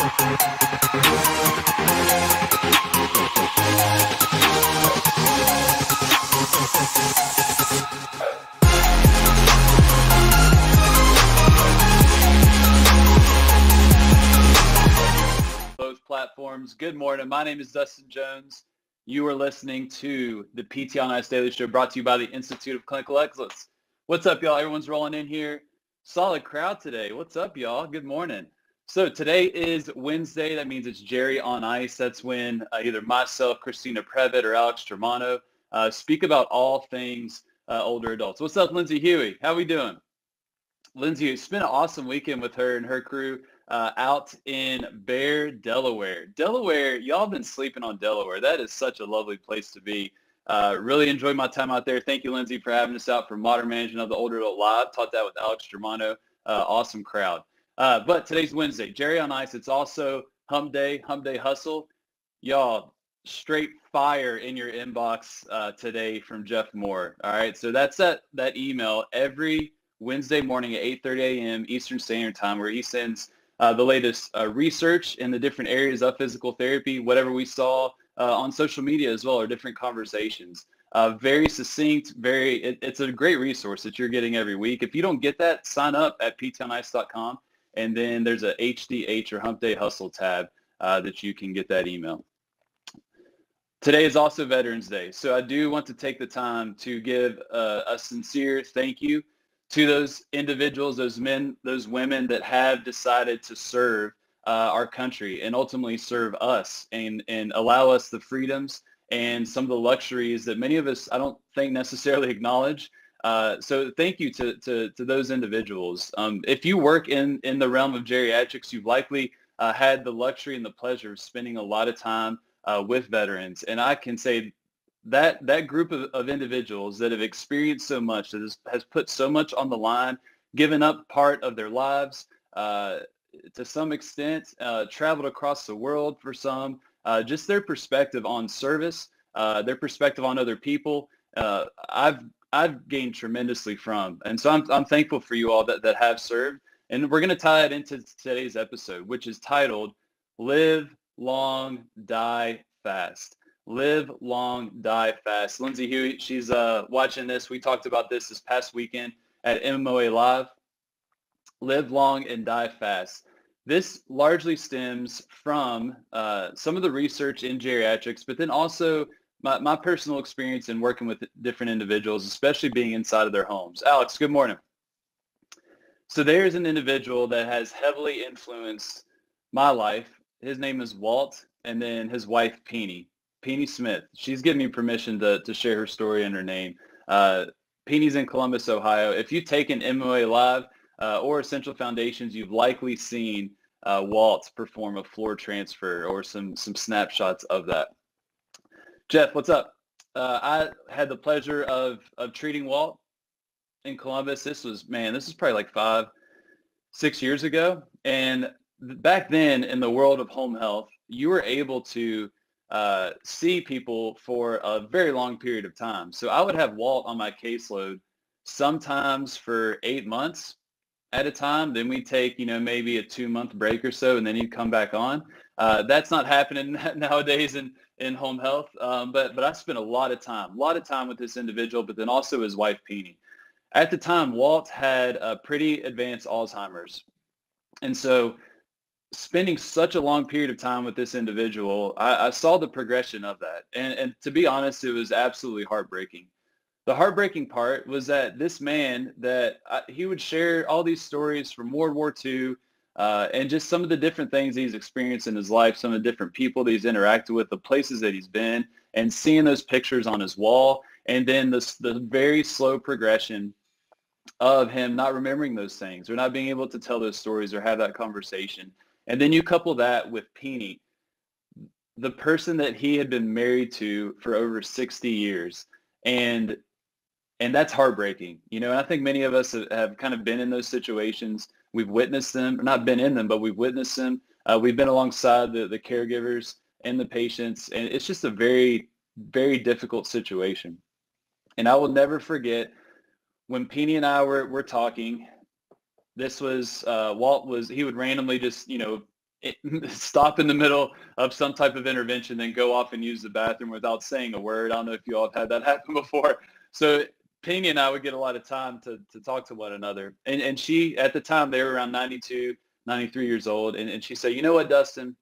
Both platforms. Good morning. My name is Dustin Jones. You are listening to the PT on Ice Daily Show, brought to you by the Institute of Clinical Excellence. What's up, y'all? Everyone's rolling in here. Solid crowd today. What's up, y'all? Good morning. So today is Wednesday. That means it's Jerry on Ice. That's when either myself, Christina Previtt, or Alex Germano speak about all things older adults. What's up, Lindsay Huey? How we doing? Lindsay, it's been an awesome weekend with her and her crew out in Bear, Delaware. Delaware, y'all been sleeping on Delaware. That is such a lovely place to be. Really enjoyed my time out there. Thank you, Lindsay, for having us out for Modern Management of the Older Adult Live. Taught that with Alex Germano. Awesome crowd. But today's Wednesday. Jerry on Ice. It's also Hump Day Hustle. Y'all, straight fire in your inbox today from Jeff Moore. All right, so that's that email every Wednesday morning at 8:30 a.m. Eastern Standard Time, where he sends the latest research in the different areas of physical therapy, whatever we saw on social media as well, or different conversations. Very succinct, it's a great resource that you're getting every week. If you don't get that, sign up at ptonice.com, and then there's a HDH or Hump Day Hustle tab that you can get that email. Today is also Veterans Day, so I do want to take the time to give a sincere thank you to those individuals, those men, those women that have decided to serve our country and ultimately serve us and allow us the freedoms and some of the luxuries that many of us, I don't think, necessarily acknowledge. So thank you to those individuals. If you work in the realm of geriatrics, you've likely had the luxury and the pleasure of spending a lot of time with veterans. And I can say that group of individuals that have experienced so much, that has put so much on the line, given up part of their lives, to some extent, traveled across the world for some, just their perspective on service, their perspective on other people, I've gained tremendously from. And so I'm thankful for you all that have served. And we're going to tie it into today's episode, which is titled Live Long, Die Fast. Live long, die fast. Lindsay Huey, she's watching this. We talked about this past weekend at MMOA Live. Live long and die fast. This largely stems from some of the research in geriatrics, but then also my personal experience in working with different individuals, especially being inside of their homes. Alex, good morning. So there's an individual that has heavily influenced my life. His name is Walt, and then his wife, Peony Smith. She's given me permission to share her story and her name. Peeny's in Columbus, Ohio. If you've taken MOA Live or Essential Foundations, you've likely seen Walt perform a floor transfer or some snapshots of that. Jeff, what's up? I had the pleasure of treating Walt in Columbus. This was probably like 5-6 years ago. And back then in the world of home health, you were able to see people for a very long period of time. So I would have Walt on my caseload sometimes for 8 months at a time. Then we'd take, maybe a 2-month break or so, and then he'd come back on. That's not happening nowadays in home health. But I spent a lot of time with this individual, but then also his wife, Peony. At the time, Walt had a pretty advanced Alzheimer's. And so spending such a long period of time with this individual, I saw the progression of that. And to be honest, it was absolutely heartbreaking. The heartbreaking part was that this man, he would share all these stories from World War II and just some of the different things he's experienced in his life, some of the different people that he's interacted with, the places that he's been, and seeing those pictures on his wall, and then the very slow progression of him not remembering those things or not being able to tell those stories or have that conversation. And then you couple that with Peony, the person that he had been married to for over 60 years. And that's heartbreaking, and I think many of us have kind of been in those situations. We've witnessed them, or not been in them, but we've witnessed them. We've been alongside the caregivers and the patients, and it's just a very, very difficult situation. And I will never forget when Peony and I were talking. This was Walt he would randomly just stop in the middle of some type of intervention, then go off and use the bathroom without saying a word. I don't know if you all have had that happen before. So Penny and I would get a lot of time to talk to one another. And she, at the time, they were around 92, 93 years old. And she said, you know what, Dustin,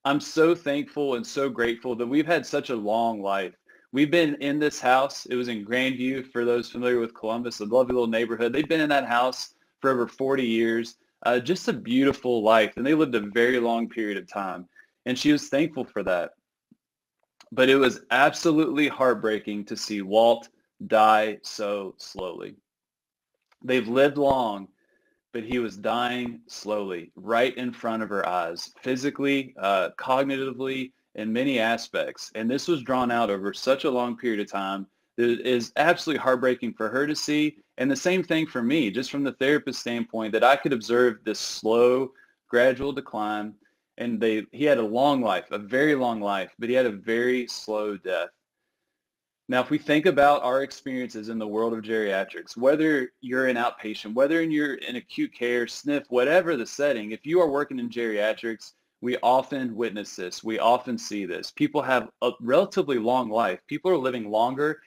I'm so thankful and so grateful that we've had such a long life. We've been in this house. It was in Grandview, for those familiar with Columbus, a lovely little neighborhood. They've been in that house for over 40 years. Just a beautiful life. And they lived a very long period of time. And she was thankful for that. But it was absolutely heartbreaking to see Walt die so slowly. They've lived long, but he was dying slowly right in front of her eyes, physically, cognitively, in many aspects. And this was drawn out over such a long period of time that it is absolutely heartbreaking for her to see. And the same thing for me, just from the therapist standpoint, that I could observe this slow, gradual decline. And he had a long life, a very long life, but he had a very slow death. Now, if we think about our experiences in the world of geriatrics, whether you're an outpatient, whether you're in acute care, SNF, whatever the setting, if you are working in geriatrics, we often witness this. We often see this. People have a relatively long life. People are living longer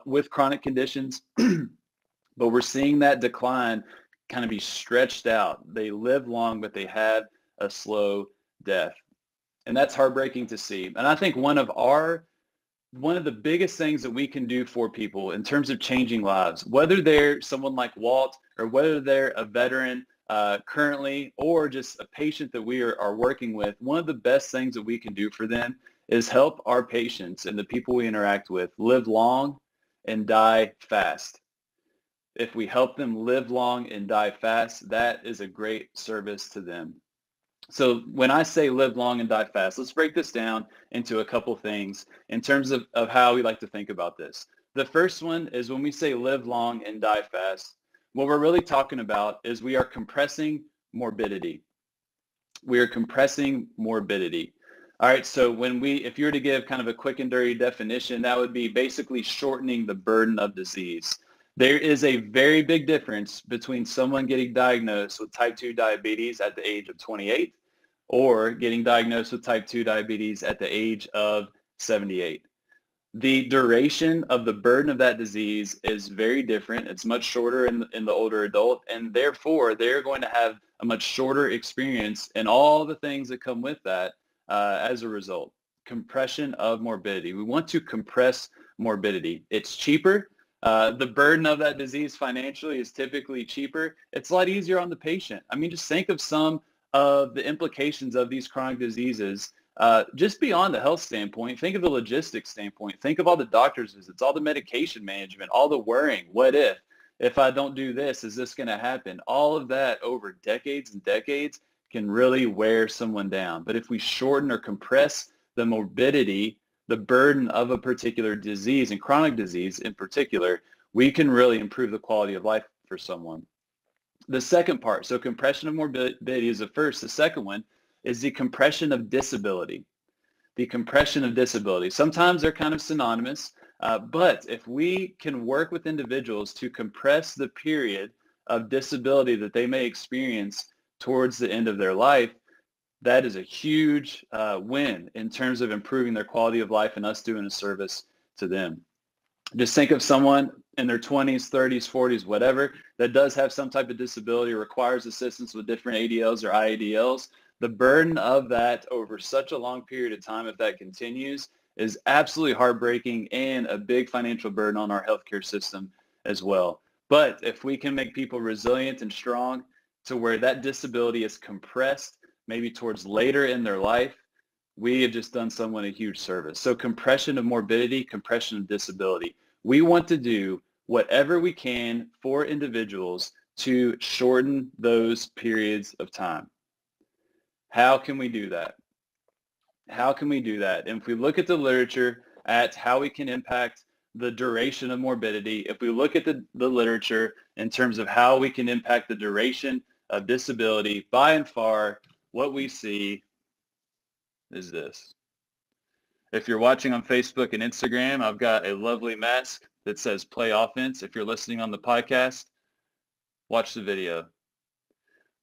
with chronic conditions, but we're seeing that decline kind of be stretched out. They live long, but they have a slow death. And that's heartbreaking to see. And I think one of the biggest things that we can do for people in terms of changing lives, whether they're someone like Walt or whether they're a veteran currently or just a patient that we are working with, one of the best things that we can do for them is help our patients and the people we interact with live long and die fast. If we help them live long and die fast, that is a great service to them. So when I say live long and die fast, let's break this down into a couple things in terms of how we like to think about this. The first one is when we say live long and die fast, what we're really talking about is we are compressing morbidity. We are compressing morbidity. All right, so if you were to give kind of a quick and dirty definition, that would be basically shortening the burden of disease. There is a very big difference between someone getting diagnosed with type 2 diabetes at the age of 28 or getting diagnosed with type 2 diabetes at the age of 78. The duration of the burden of that disease is very different. It's much shorter in the older adult, and therefore they're going to have a much shorter experience and all the things that come with that as a result. Compression of morbidity. We want to compress morbidity. It's cheaper. The burden of that disease financially is typically cheaper. It's a lot easier on the patient. I mean, just think of some of the implications of these chronic diseases just beyond the health standpoint. Think of the logistics standpoint. Think of all the doctor's visits, all the medication management, all the worrying. What if I don't do this, is this going to happen? All of that over decades and decades can really wear someone down. But if we shorten or compress the morbidity, the burden of a particular disease and chronic disease in particular, we can really improve the quality of life for someone. The second part, so compression of morbidity is the first. The second one is the compression of disability. The compression of disability. Sometimes they're kind of synonymous, but if we can work with individuals to compress the period of disability that they may experience towards the end of their life, that is a huge win in terms of improving their quality of life and us doing a service to them. Just think of someone in their 20s, 30s, 40s, whatever, that does have some type of disability or requires assistance with different ADLs or IADLs. The burden of that over such a long period of time, if that continues, is absolutely heartbreaking and a big financial burden on our healthcare system as well. But if we can make people resilient and strong to where that disability is compressed, maybe towards later in their life, we have just done someone a huge service. So compression of morbidity, compression of disability. We want to do whatever we can for individuals to shorten those periods of time. How can we do that? How can we do that? And if we look at the literature at how we can impact the duration of morbidity, if we look at the literature in terms of how we can impact the duration of disability, by and far, what we see is this. If you're watching on Facebook and Instagram, I've got a lovely mask that says play offense. If you're listening on the podcast, watch the video.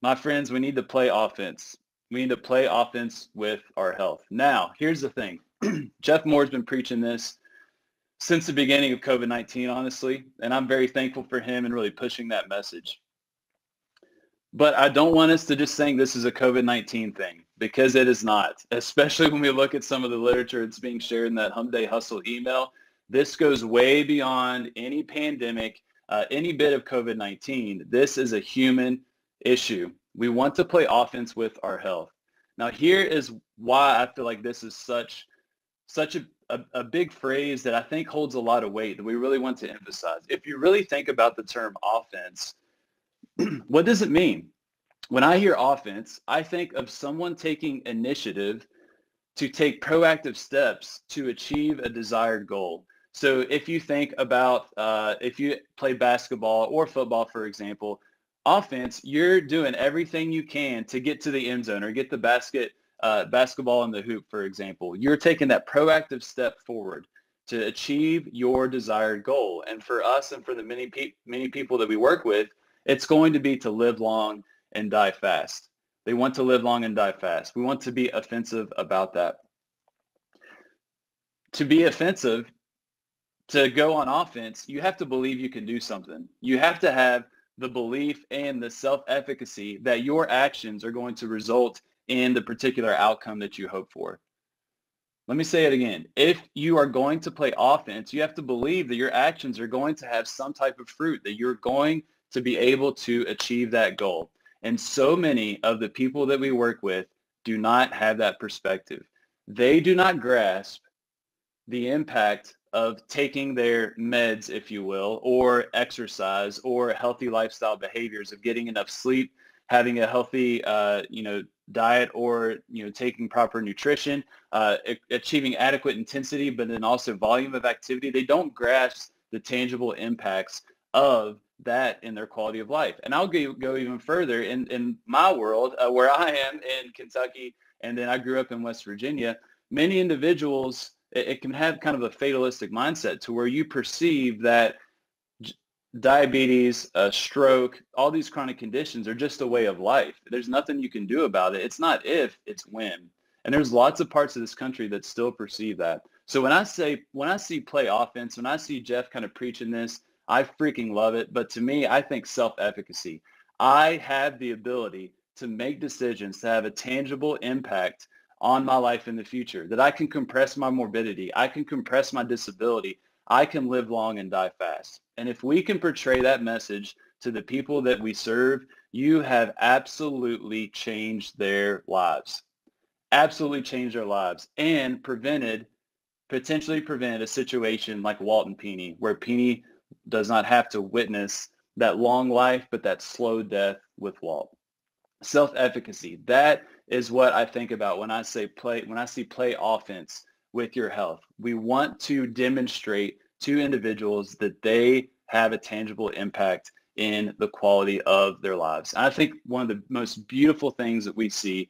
My friends, we need to play offense. We need to play offense with our health. Now, here's the thing. Jeff Moore's been preaching this since the beginning of COVID-19, honestly, and I'm very thankful for him and really pushing that message. But I don't want us to just think this is a COVID-19 thing, because it is not, especially when we look at some of the literature that's being shared in that Hump Day Hustle email. This goes way beyond any pandemic, any bit of COVID-19. This is a human issue. We want to play offense with our health. Now, here is why I feel like this is such a big phrase that I think holds a lot of weight that we really want to emphasize. If you really think about the term offense, what does it mean? When I hear offense, I think of someone taking initiative to take proactive steps to achieve a desired goal. So if you think about if you play basketball or football, for example, offense, you're doing everything you can to get to the end zone or get the basketball in the hoop, for example. You're taking that proactive step forward to achieve your desired goal. And for us and for the many people that we work with, it's going to be to live long and die fast. They want to live long and die fast. We want to be offensive about that. To be offensive, to go on offense, you have to believe you can do something. You have to have the belief and the self-efficacy that your actions are going to result in the particular outcome that you hope for. Let me say it again. If you are going to play offense, you have to believe that your actions are going to have some type of fruit, that you're going to be able to achieve that goal. And so many of the people that we work with do not have that perspective. They do not grasp the impact of taking their meds, if you will, or exercise or healthy lifestyle behaviors of getting enough sleep, having a healthy, diet, or, taking proper nutrition, achieving adequate intensity, but then also volume of activity. They don't grasp the tangible impacts of that in their quality of life. And I'll go even further in my world, where I am in Kentucky, and then I grew up in West Virginia. Many individuals, it can have kind of a fatalistic mindset to where you perceive that diabetes, stroke, all these chronic conditions are just a way of life. There's nothing you can do about it. It's not if, it's when. And there's lots of parts of this country that still perceive that. So when I see play offense, when I see Jeff kind of preaching this, I freaking love it. But to me, I think self-efficacy. I have the ability to make decisions to have a tangible impact on my life in the future, that I can compress my morbidity, I can compress my disability, I can live long and die fast. And if we can portray that message to the people that we serve, you have absolutely changed their lives, absolutely changed their lives, and potentially prevented a situation like Walt and Peony, where Peony does not have to witness that long life, but that slow death with Walt. Self-efficacy. That is what I think about when I see play offense with your health. We want to demonstrate to individuals that they have a tangible impact in the quality of their lives. And I think one of the most beautiful things that we see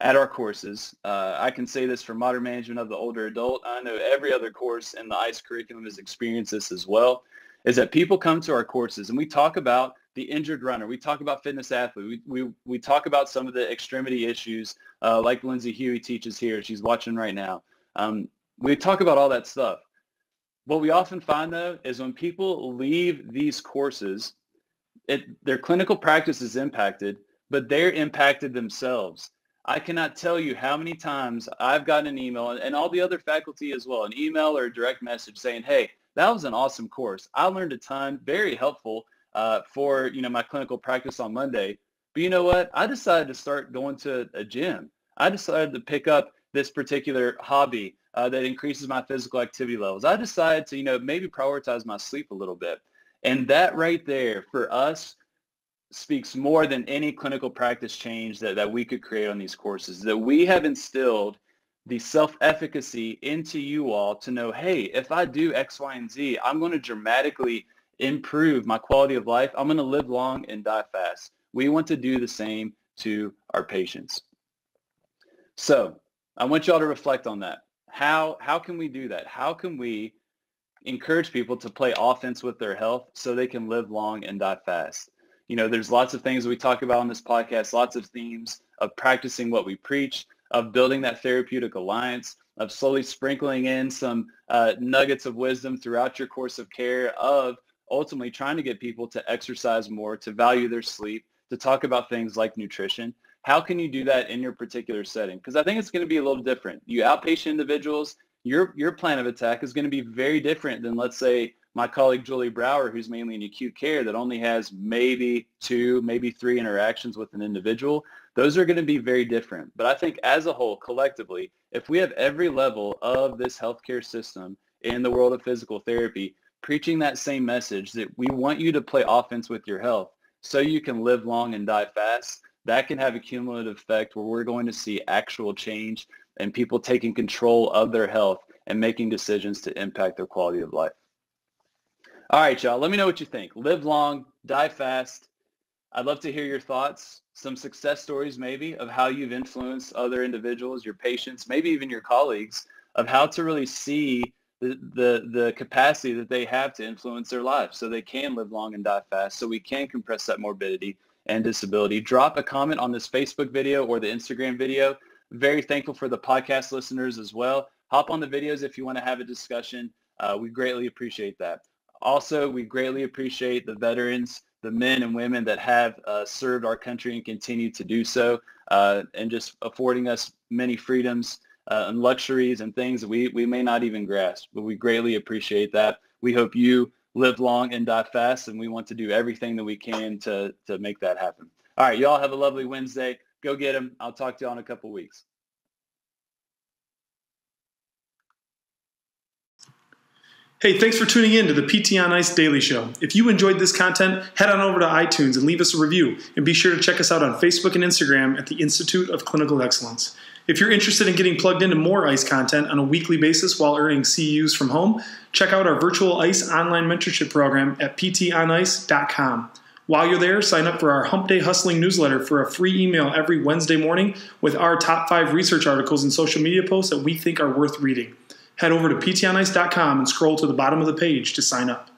at our courses, I can say this for modern management of the older adult, I know every other course in the ICE curriculum has experienced this as well, is that people come to our courses and we talk about the injured runner. We talk about fitness athlete. We talk about some of the extremity issues like Lindsay Huey teaches here. She's watching right now. We talk about all that stuff. What we often find, though, is when people leave these courses, their clinical practice is impacted, but they're impacted themselves. I cannot tell you how many times I've gotten an email, and all the other faculty as well, an email or a direct message saying, hey, that was an awesome course. I learned a ton, very helpful for my clinical practice on Monday. But you know what? I decided to start going to a gym. I decided to pick up this particular hobby that increases my physical activity levels. I decided to maybe prioritize my sleep a little bit. And that right there for us speaks more than any clinical practice change that we could create on these courses, that we have instilled the self-efficacy into you all to know, hey, if I do X, Y, and Z, I'm going to dramatically improve my quality of life. I'm going to live long and die fast. We want to do the same to our patients. So I want y'all to reflect on that. How can we do that? How can we encourage people to play offense with their health so they can live long and die fast? There's lots of things we talk about on this podcast, lots of themes of practicing what we preach, of building that therapeutic alliance, of slowly sprinkling in some nuggets of wisdom throughout your course of care, of ultimately trying to get people to exercise more, to value their sleep, to talk about things like nutrition. How can you do that in your particular setting? Because I think it's going to be a little different. You outpatient individuals, your plan of attack is going to be very different than, let's say, my colleague Julie Brower, who's mainly in acute care, that only has maybe 2, maybe 3 interactions with an individual. Those are going to be very different. But I think as a whole, collectively, if we have every level of this healthcare system in the world of physical therapy preaching that same message, that we want you to play offense with your health so you can live long and die fast, that can have a cumulative effect where we're going to see actual change and people taking control of their health and making decisions to impact their quality of life. All right, y'all, let me know what you think. Live long, die fast. I'd love to hear your thoughts, some success stories maybe of how you've influenced other individuals, your patients, maybe even your colleagues, of how to really see the capacity that they have to influence their lives so they can live long and die fast, so we can compress that morbidity and disability. Drop a comment on this Facebook video or the Instagram video. Very thankful for the podcast listeners as well. Hop on the videos if you want to have a discussion. We greatly appreciate that. Also, we greatly appreciate the veterans, the men and women that have served our country and continue to do so, and just affording us many freedoms and luxuries and things that we may not even grasp. But we greatly appreciate that. We hope you live long and die fast, and we want to do everything that we can to make that happen. All right, y'all have a lovely Wednesday. Go get them. I'll talk to y'all in a couple weeks. Hey, thanks for tuning in to the PT on Ice Daily Show. If you enjoyed this content, head on over to iTunes and leave us a review. And be sure to check us out on Facebook and Instagram at the Institute of Clinical Excellence. If you're interested in getting plugged into more ICE content on a weekly basis while earning CEUs from home, check out our virtual ICE online mentorship program at ptonice.com. While you're there, sign up for our Hump Day Hustling newsletter for a free email every Wednesday morning with our top 5 research articles and social media posts that we think are worth reading. Head over to ptonice.com and scroll to the bottom of the page to sign up.